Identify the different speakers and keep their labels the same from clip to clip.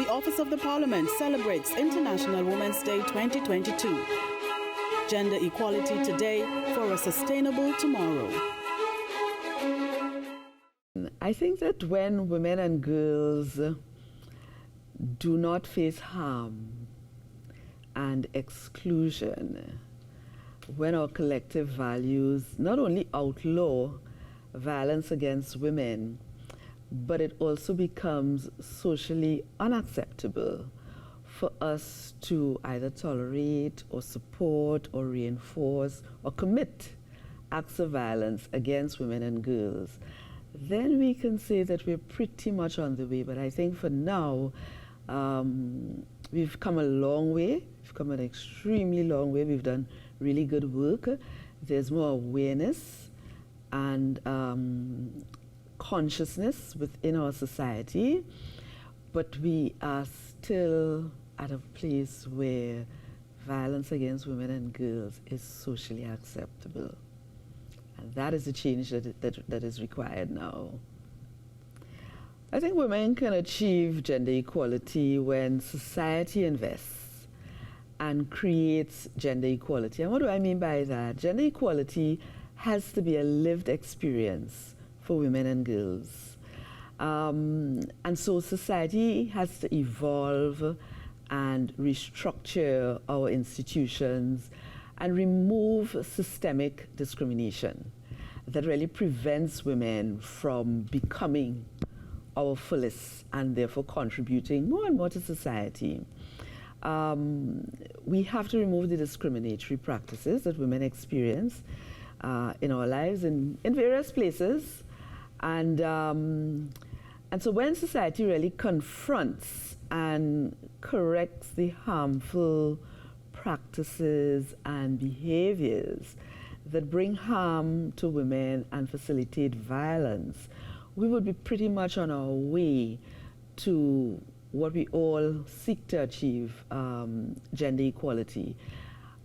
Speaker 1: The Office of the Parliament celebrates International Women's Day 2022. Gender equality today for a sustainable tomorrow.
Speaker 2: I think that when women and girls do not face harm and exclusion, when our collective values not only outlaw violence against women, but it also becomes socially unacceptable for us to either tolerate or support or reinforce or commit acts of violence against women and girls, then we can say that we're pretty much on the way. But I think for now, we've come a long way. We've come an extremely long way. We've done really good work. There's more awareness and consciousness within our society, but we are still at a place where violence against women and girls is socially acceptable. And that is the change that is required now. I think women can achieve gender equality when society invests and creates gender equality. And what do I mean by that? Gender equality has to be a lived experience for women and girls. And so society has to evolve and restructure our institutions and remove systemic discrimination that really prevents women from becoming our fullest and therefore contributing more and more to society. We have to remove the discriminatory practices that women experience in our lives in various places. And so when society really confronts and corrects the harmful practices and behaviors that bring harm to women and facilitate violence, we would be pretty much on our way to what we all seek to achieve, gender equality.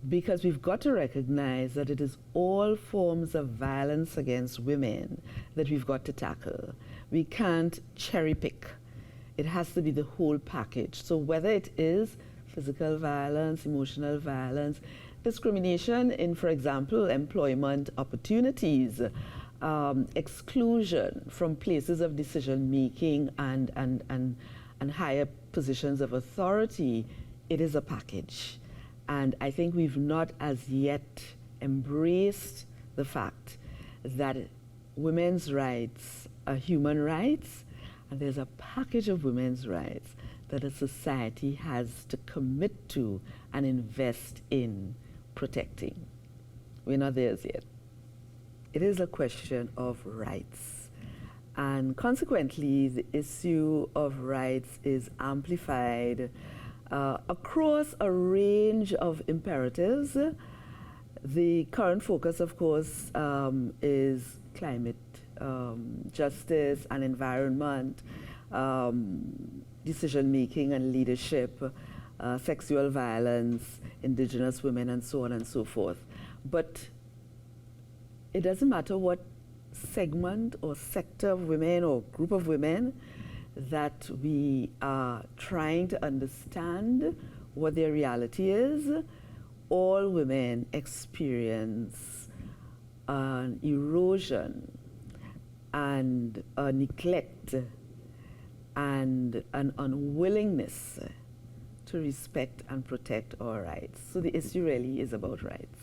Speaker 2: Because we've got to recognize that it is all forms of violence against women that we've got to tackle. We can't cherry pick. It has to be the whole package. So whether it is physical violence, emotional violence, discrimination in, for example, employment opportunities, exclusion from places of decision making and higher positions of authority, it is a package. And I think we've not as yet embraced the fact that women's rights are human rights, and there's a package of women's rights that a society has to commit to and invest in protecting. We're not there yet. It is a question of rights. And consequently, the issue of rights is amplified across a range of imperatives. The current focus, of course, is climate justice and environment, decision-making and leadership, sexual violence, indigenous women, and so on and so forth. But it doesn't matter what segment or sector of women or group of women that we are trying to understand what their reality is. All women experience an erosion and a neglect and an unwillingness to respect and protect our rights. So the issue really is about rights.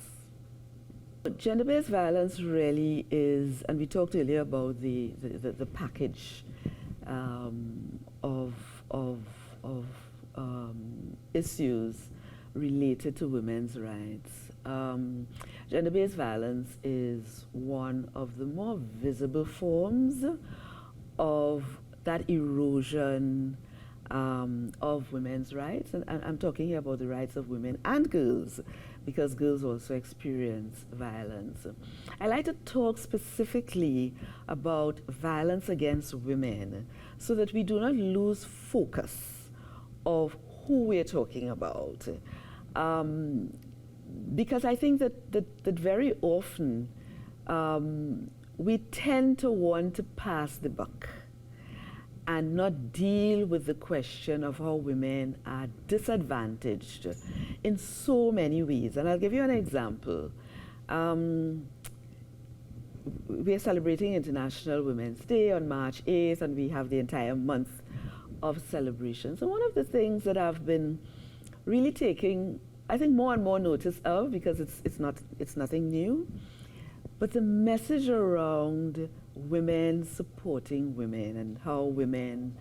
Speaker 2: Gender-based violence really is, and we talked earlier about the package of issues related to women's rights. Gender-based violence is one of the more visible forms of that erosion of women's rights. And I'm talking here about the rights of women and girls, because girls also experience violence. I like to talk specifically about violence against women so that we do not lose focus of who we're talking about. Because I think that very often we tend to want to pass the buck and not deal with the question of how women are disadvantaged in so many ways. And I'll give you an example. We are celebrating International Women's Day on March 8th, and we have the entire month of celebration. So one of the things that I've been really taking, I think, more and more notice of, because it's nothing new, but the message around women supporting women and how women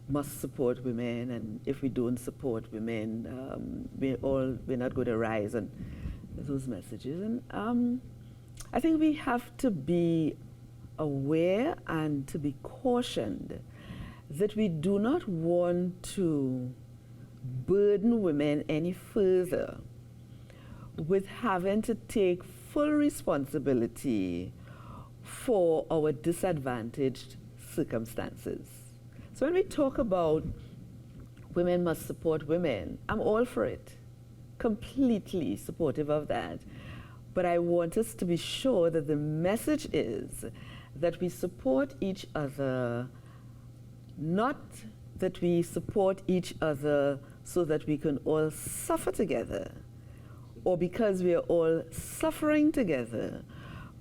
Speaker 2: must support women, and if we don't support women, we're not going to rise, and those messages. And I think we have to be aware and to be cautioned that we do not want to burden women any further with having to take full responsibility for our disadvantaged circumstances. So when we talk about women must support women, I'm all for it, completely supportive of that. But I want us to be sure that the message is that we support each other, not that we support each other so that we can all suffer together, or because we are all suffering together,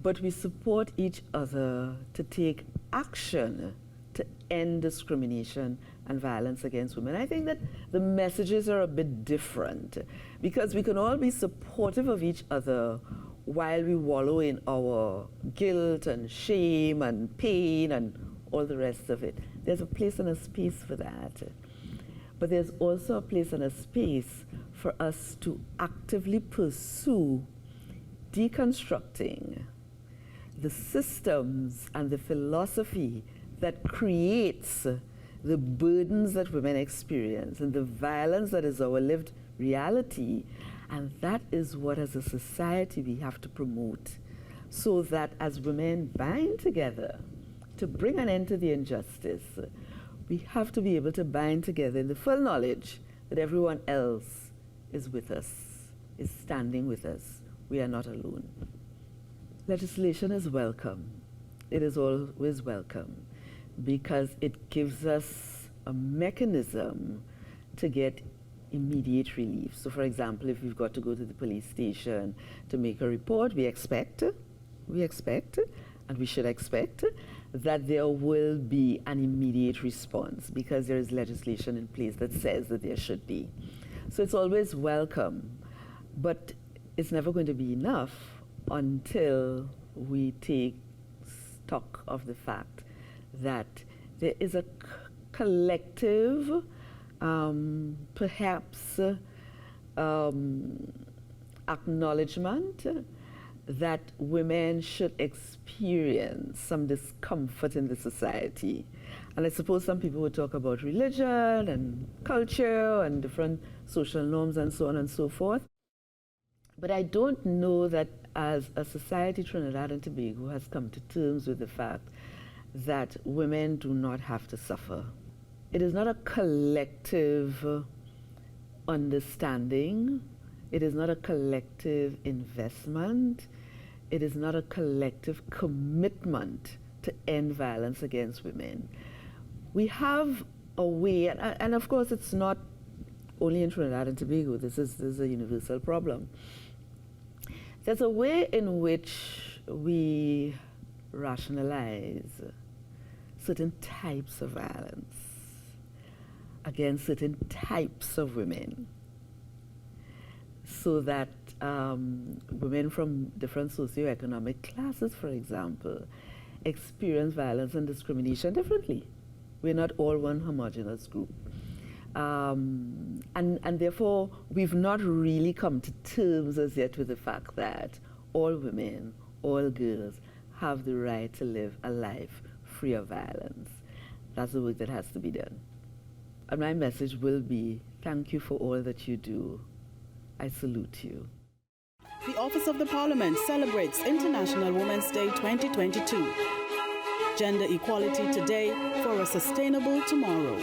Speaker 2: but we support each other to take action to end discrimination and violence against women. I think that the messages are a bit different, because we can all be supportive of each other while we wallow in our guilt and shame and pain and all the rest of it. There's a place and a space for that. But there's also a place and a space for us to actively pursue deconstructing the systems and the philosophy that creates the burdens that women experience and the violence that is our lived reality. And that is what, as a society, we have to promote, so that as women bind together to bring an end to the injustice, we have to be able to bind together in the full knowledge that everyone else is with us, is standing with us. We are not alone. Legislation is welcome. It is always welcome, because it gives us a mechanism to get immediate relief. So, for example, if we've got to go to the police station to make a report, we expect, and we should expect, that there will be an immediate response, because there is legislation in place that says that there should be. So it's always welcome, but it's never going to be enough until we take stock of the fact that there is a collective, perhaps acknowledgement that women should experience some discomfort in the society. And I suppose some people would talk about religion and culture and different social norms and so on and so forth. But I don't know that as a society, Trinidad and Tobago has come to terms with the fact that women do not have to suffer. It is not a collective understanding. It is not a collective investment. It is not a collective commitment to end violence against women. We have a way, and of course it's not only in Trinidad and Tobago, this is a universal problem. There's a way in which we rationalize certain types of violence against certain types of women, so that women from different socioeconomic classes, for example, experience violence and discrimination differently. We're not all one homogeneous group. And therefore, we've not really come to terms as yet with the fact that all women, all girls, have the right to live a life free of violence. That's the work that has to be done. And my message will be, thank you for all that you do. I salute you.
Speaker 1: The Office of the Parliament celebrates International Women's Day 2022. Gender equality today for a sustainable tomorrow.